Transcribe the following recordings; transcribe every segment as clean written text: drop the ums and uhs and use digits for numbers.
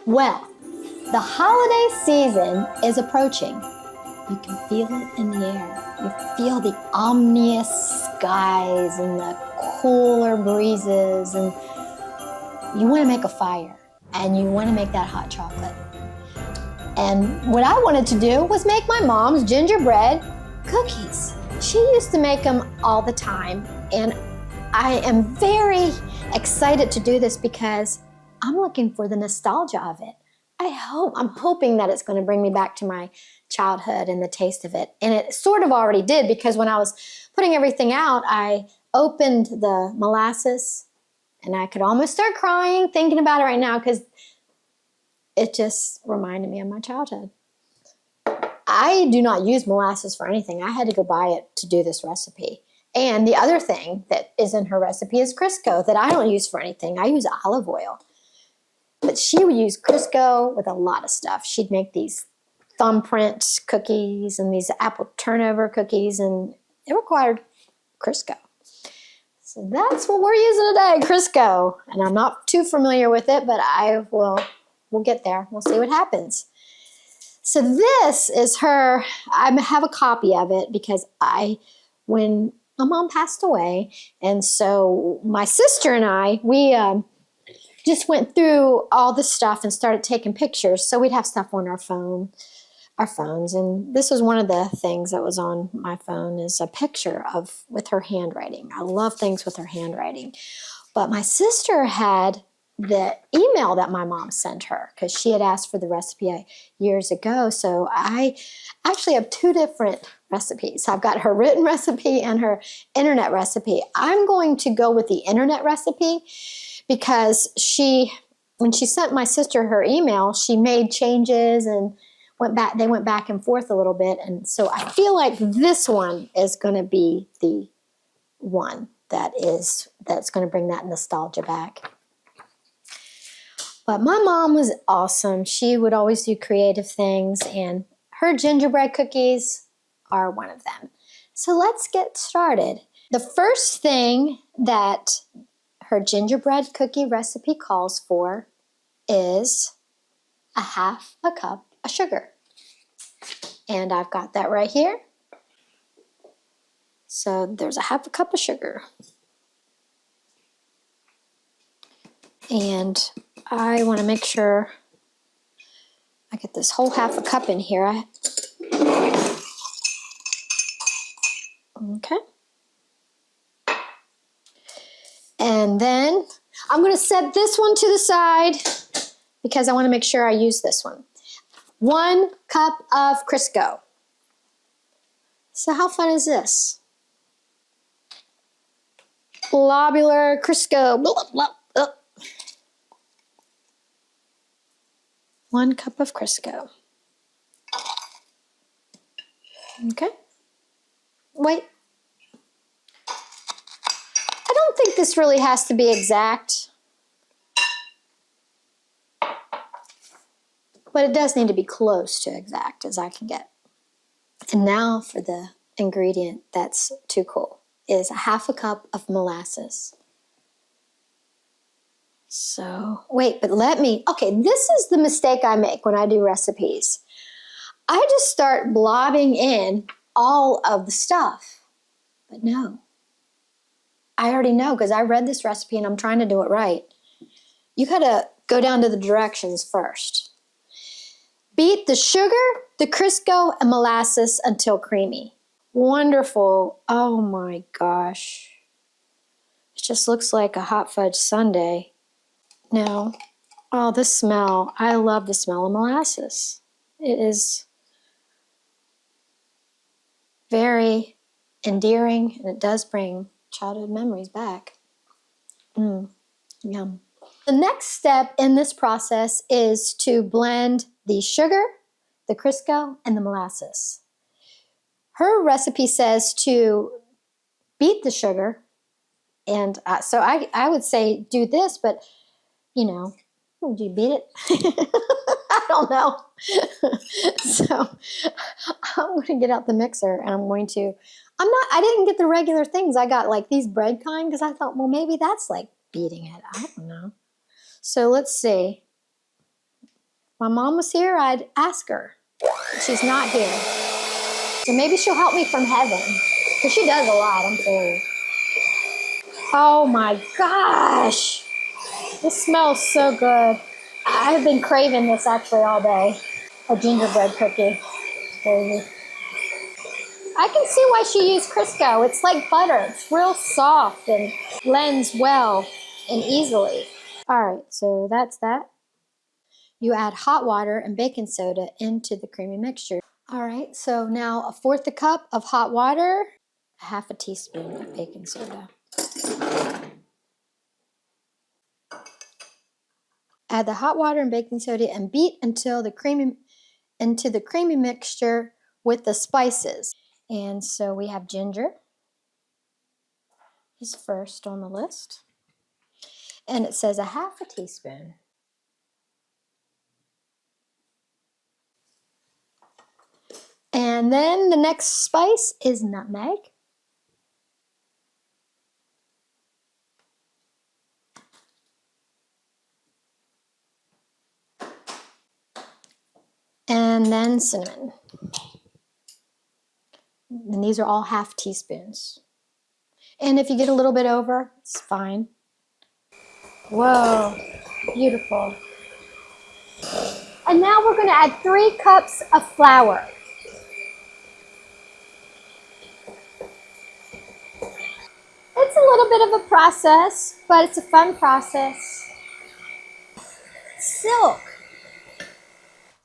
Well, the holiday season is approaching. You can feel it in the air. You feel the ominous skies and the cooler breezes, and you want to make a fire and you want to make that hot chocolate. And what I wanted to do was make my mom's gingerbread cookies. She used to make them all the time, and I am very excited to do this because I'm looking for the nostalgia of it. I'm hoping that it's going to bring me back to my childhood and the taste of it. And it sort of already did, because when I was putting everything out, I opened the molasses and I could almost start crying thinking about it right now, because it just reminded me of my childhood. I do not use molasses for anything. I had to go buy it to do this recipe. And the other thing that is in her recipe is Crisco that I don't use for anything. I use olive oil. But she would use Crisco with a lot of stuff. She'd make these thumbprint cookies and these apple turnover cookies, and it required Crisco. So that's what we're using today, Crisco. And I'm not too familiar with it, but we'll get there. We'll see what happens. So this is her. I have a copy of it because when my mom passed away, and so my sister and I, we just went through all the stuff and started taking pictures. So we'd have stuff on our phones. And this was one of the things that was on my phone, is a picture with her handwriting. I love things with her handwriting. But my sister had the email that my mom sent her, because she had asked for the recipe years ago. So I actually have two different recipes. I've got her written recipe and her internet recipe. I'm going to go with the internet recipe, because when she sent my sister her email, she made changes and they went back and forth a little bit. And so I feel like this one is going to be the one that's going to bring that nostalgia back. But my mom was awesome. She would always do creative things, and her gingerbread cookies are one of them. So let's get started. The first thing that her gingerbread cookie recipe calls for is a half a cup of sugar. And I've got that right here. So there's a half a cup of sugar. And I want to make sure I get this whole half a cup in here. Okay. And then I'm going to set this one to the side because I want to make sure I use this one. 1 cup of Crisco. So how fun is this? Globular Crisco. Blah, blah, blah. 1 cup of Crisco. Okay. Wait. I don't think this really has to be exact, but it does need to be close to exact as I can get. And now for the ingredient that's too cool, is a half a cup of molasses. So, wait, but okay, this is the mistake I make when I do recipes. I just start blobbing in all of the stuff, but no. I already know, because I read this recipe and I'm trying to do it right. You gotta go down to the directions first. Beat the sugar, the Crisco, and molasses until creamy. Wonderful. Oh my gosh. It just looks like a hot fudge sundae. No. Oh, the smell. I love the smell of molasses. It is very endearing, and it does bring childhood memories back. Yum. The next step in this process is to blend the sugar, the Crisco, and the molasses. Her recipe says to beat the sugar, and so I would say do this, but would you beat it? I don't know. So I'm going to get out the mixer, and I didn't get the regular things. I got like these bread kind, because I thought, well, maybe that's like beating it. I don't know. So let's see. my mom was here, I'd ask her. She's not here. So maybe she'll help me from heaven. Because she does a lot, I'm told. Oh my gosh. This smells so good. I've been craving this actually all day. A gingerbread cookie. Crazy. I can see why she used Crisco. It's like butter. It's real soft and blends well and easily. All right, so that's that. You add hot water and baking soda into the creamy mixture. All right, so now 1/4 cup of hot water, 1/2 teaspoon of baking soda. Add the hot water and baking soda and beat until the creamy mixture with the spices. And so we have ginger is first on the list. And it says 1/2 teaspoon. And then the next spice is nutmeg. And then cinnamon. And these are all 1/2 teaspoons. And if you get a little bit over, it's fine. Whoa, beautiful. And now we're going to add 3 cups of flour. It's a little bit of a process, but it's a fun process. Silk.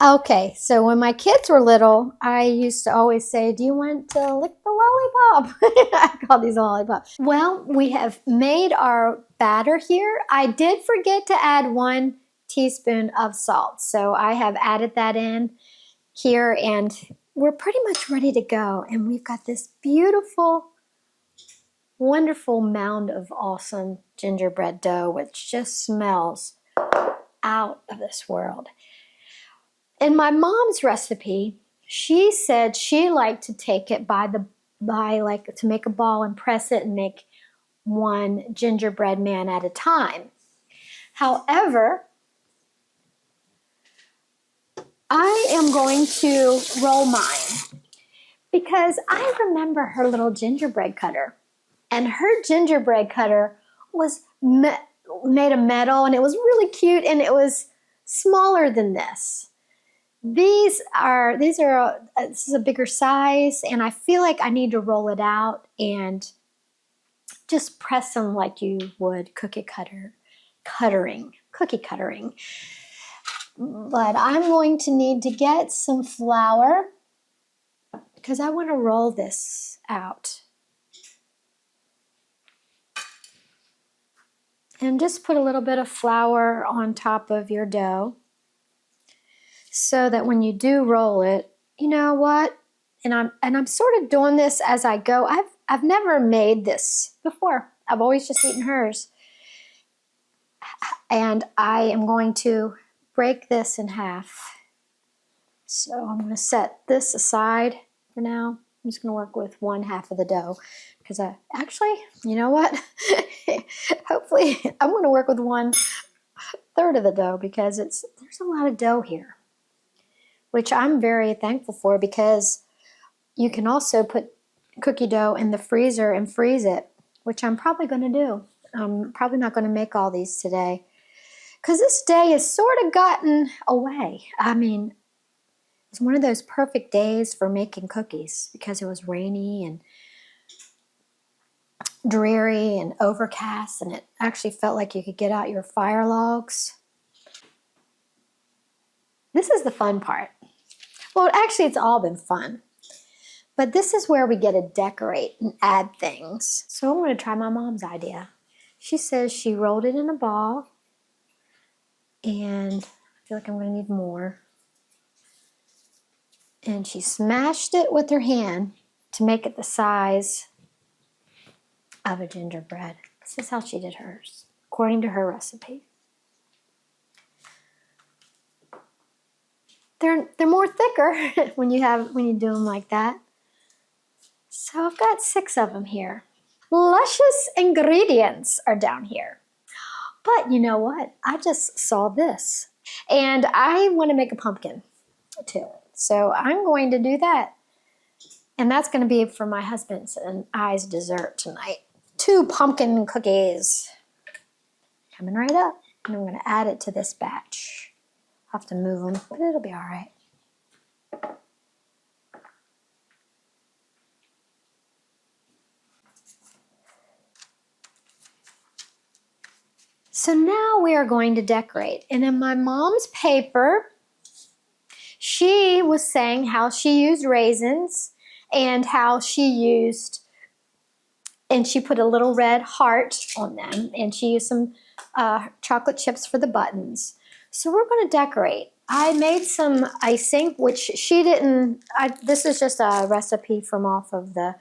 Okay, so when my kids were little, I used to always say, do you want to lick the lollipop? I call these lollipops. Well, we have made our batter here. I did forget to add 1 teaspoon of salt, so I have added that in here, and we're pretty much ready to go. And we've got this beautiful, wonderful mound of awesome gingerbread dough, which just smells out of this world. In my mom's recipe, she said she liked to take it to make a ball and press it and make 1 gingerbread man at a time. However, I am going to roll mine because I remember her little gingerbread cutter, and her gingerbread cutter was made of metal, and it was really cute, and it was smaller than this. This is a bigger size, and I feel like I need to roll it out and just press them like you would cookie cuttering. But I'm going to need to get some flour because I want to roll this out. And just put a little bit of flour on top of your dough, so that when you do roll it, you know what? And I'm sort of doing this as I go. I've never made this before. I've always just eaten hers. And I am going to break this in half. So I'm going to set this aside for now. I'm just going to work with 1/2 of the dough because you know what? Hopefully I'm going to work with 1/3 of the dough because there's a lot of dough here, which I'm very thankful for, because you can also put cookie dough in the freezer and freeze it, which I'm probably going to do. I'm probably not going to make all these today because this day has sort of gotten away. I mean, it's one of those perfect days for making cookies because it was rainy and dreary and overcast, and it actually felt like you could get out your fire logs. This is the fun part. Well, actually, it's all been fun. But this is where we get to decorate and add things. So I'm going to try my mom's idea. She says she rolled it in a ball, and I feel like I'm going to need more. And she smashed it with her hand to make it the size of a gingerbread. This is how she did hers, according to her recipe. They're more thicker when you do them like that. So I've got 6 of them here. Luscious ingredients are down here. But you know what? I just saw this. And I want to make a pumpkin too. So I'm going to do that. And that's going to be for my husband's and I's dessert tonight. 2 pumpkin cookies. Coming right up. And I'm going to add it to this batch. I'll have to move them, but it'll be all right. So now we are going to decorate. And in my mom's paper, she was saying how she used raisins and how she used, and she put a little red heart on them, and she used some chocolate chips for the buttons. So we're going to decorate. I made some icing, which she didn't, this is just a recipe from off of the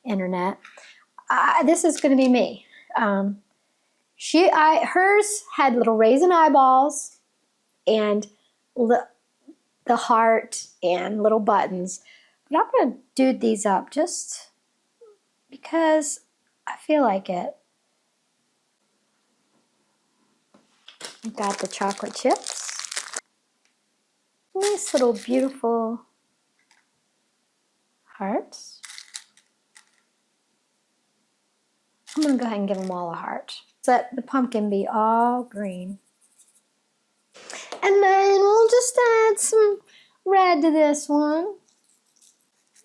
internet. This is going to be me. Hers had little raisin eyeballs and the heart and little buttons. But I'm going to do these up just because I feel like it. I've got the chocolate chips. Nice little beautiful hearts. I'm going to go ahead and give them all a heart. Let the pumpkin be all green. And then we'll just add some red to this one.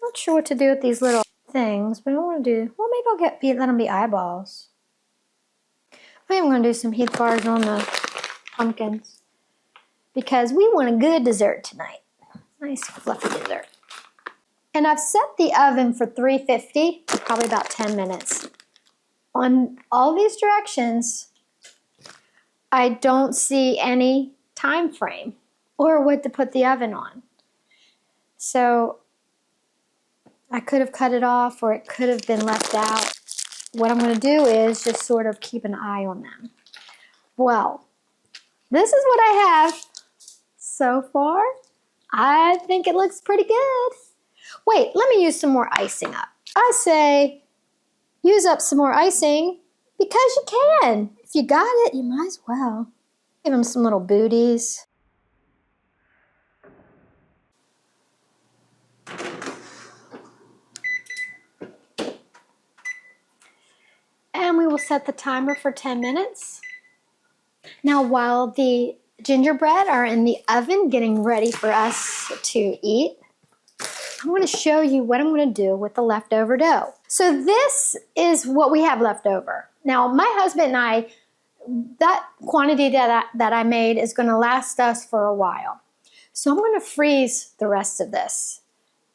Not sure what to do with these little things, but I want to do, well, maybe I'll let them be eyeballs. I am going to do some Heath bars on the pumpkins because we want a good dessert tonight. Nice fluffy dessert. And I've set the oven for 350, probably about 10 minutes. On all these directions, I don't see any time frame or what to put the oven on. So I could have cut it off or it could have been left out. What I'm going to do is just sort of keep an eye on them. Well, this is what I have so far. I think it looks pretty good. Wait, let me use some more icing up. I say use up some more icing because you can. If you got it, you might as well. Give them some little booties. And we will set the timer for 10 minutes. Now, while the gingerbread are in the oven getting ready for us to eat, I'm going to show you what I'm going to do with the leftover dough. So this is what we have left over. Now, my husband and I, that quantity that I made is going to last us for a while. So I'm going to freeze the rest of this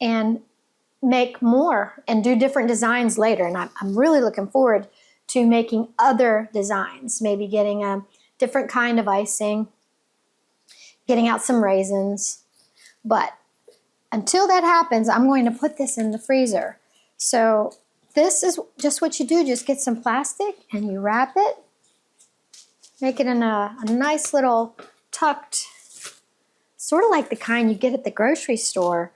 and make more and do different designs later. And I'm really looking forward to making other designs, maybe getting a different kind of icing, getting out some raisins. But until that happens, I'm going to put this in the freezer. So this is just what you do. Just get some plastic and you wrap it. Make it in a nice little tucked, sort of like the kind you get at the grocery store,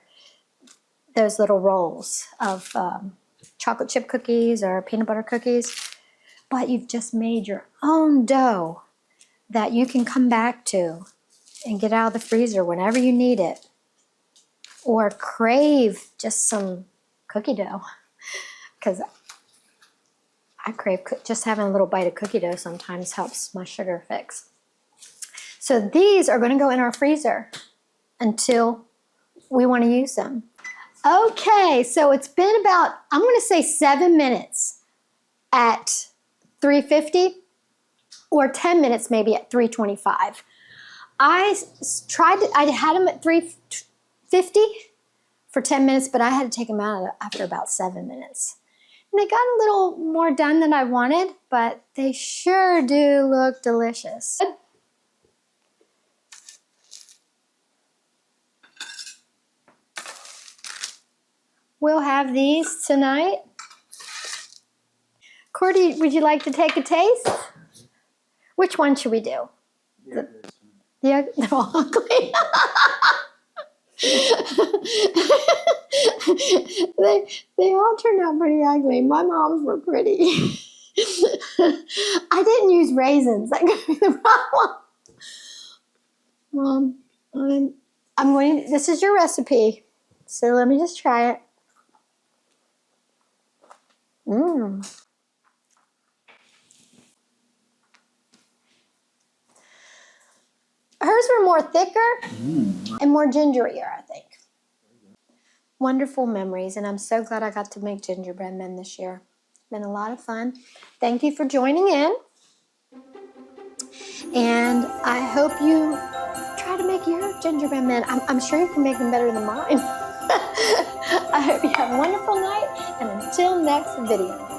those little rolls of chocolate chip cookies or peanut butter cookies. But you've just made your own dough that you can come back to and get out of the freezer whenever you need it. Or crave just some cookie dough, because I crave just having a little bite of cookie dough sometimes helps my sugar fix. So these are going to go in our freezer until we want to use them. Okay, so it's been about, I'm going to say 7 minutes at 350 or 10 minutes maybe at 325. I had them at 350 for 10 minutes, but I had to take them out after about 7 minutes. And they got a little more done than I wanted, but they sure do look delicious. We'll have these tonight. Cordy, would you like to take a taste? Which one should we do? They're all ugly. they all turned out pretty ugly. My mom's were pretty. I didn't use raisins. That could be the problem. I'm going, this is your recipe. So let me just try it. Hers were more thicker and more gingerier, I think. Wonderful memories, and I'm so glad I got to make gingerbread men this year. It's been a lot of fun. Thank you for joining in. And I hope you try to make your gingerbread men. I'm sure you can make them better than mine. I hope you have a wonderful night, and until next video.